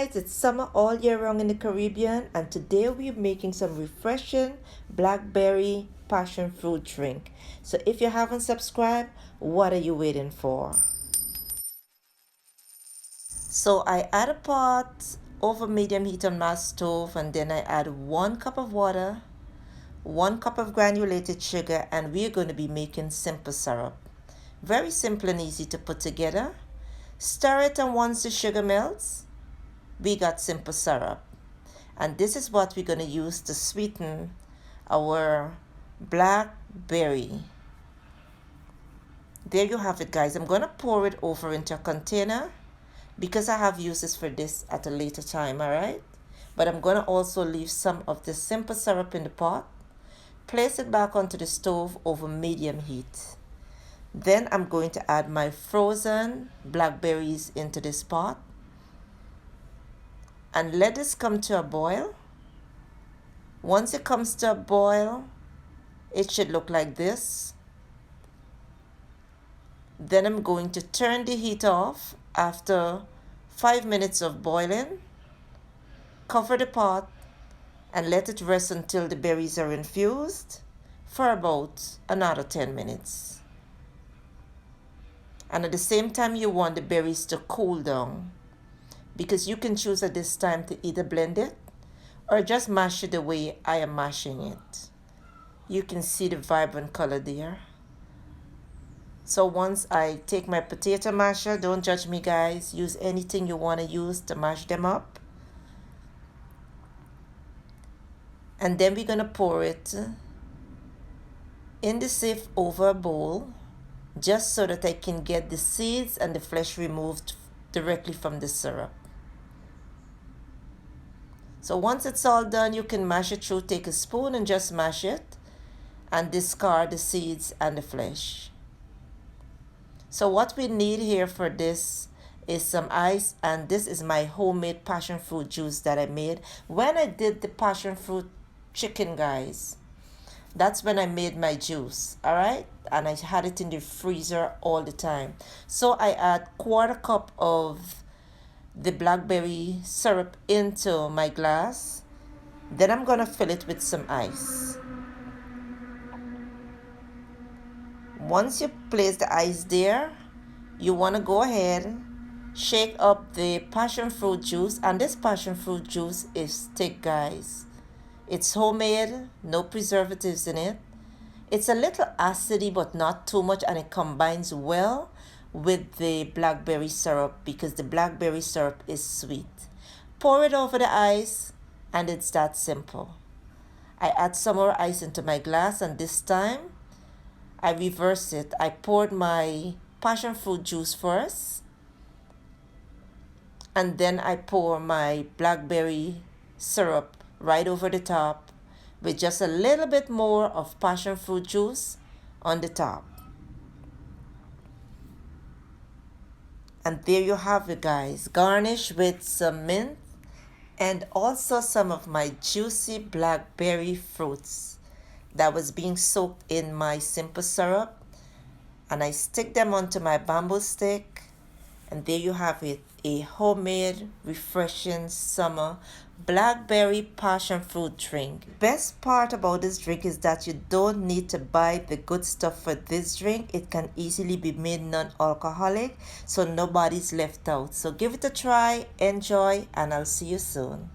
guys, it's summer all year round in the Caribbean, and today we're making some refreshing blackberry passion fruit drink. So if you haven't subscribed, what are you waiting for? So I add a pot over medium heat on my stove, and then I add 1 cup of water, 1 cup of granulated sugar, and we're going to be making simple syrup. Very simple and easy to put together. Stir it, and once the sugar melts, we got simple syrup. And this is what we're going to use to sweeten our blackberry. There you have it, guys. I'm going to pour it over into a container because I have uses for this at a later time, all right? But I'm going to also leave some of the simple syrup in the pot. Place it back onto the stove over medium heat. Then I'm going to add my frozen blackberries into this pot and let this come to a boil. Once it comes to a boil, it should look like this. Then I'm going to turn the heat off after 5 minutes of boiling. Cover the pot and let it rest until the berries are infused for about another 10 minutes. And at the same time, you want the berries to cool down, because you can choose at this time to either blend it or just mash it the way I am mashing it. You can see the vibrant color there. So once I take my potato masher, don't judge me guys, use anything you want to use to mash them up. And then we're going to pour it in the sieve over a bowl, just so that I can get the seeds and the flesh removed directly from the syrup. So once it's all done, you can mash it through. Take a spoon and just mash it and discard the seeds and the flesh. So what we need here for this is some ice, and this is my homemade passion fruit juice that I made when I did the passion fruit chicken, guys. That's when I made my juice, all right? And I had it in the freezer all the time. So I add 1/4 cup of the blackberry syrup into my glass. Then I'm gonna fill it with some ice. Once you place the ice there, you wanna go ahead, shake up the passion fruit juice, and this passion fruit juice is thick, guys. It's homemade, no preservatives in it. It's a little acidy, but not too much, and it combines well with the blackberry syrup because the blackberry syrup is sweet. Pour it over the ice, and it's that simple. I add some more ice into my glass, and this time I reverse it. I poured my passion fruit juice first, and then I pour my blackberry syrup right over the top with just a little bit more of passion fruit juice on the top. And there you have it, guys. Garnish with some mint and also some of my juicy blackberry fruits that was being soaked in my simple syrup. And I stick them onto my bamboo stick. And there you have it, a homemade, refreshing summer blackberry passion fruit drink. Best part about this drink is that you don't need to buy the good stuff for this drink. It can easily be made non-alcoholic, so nobody's left out. So give it a try, enjoy, and I'll see you soon.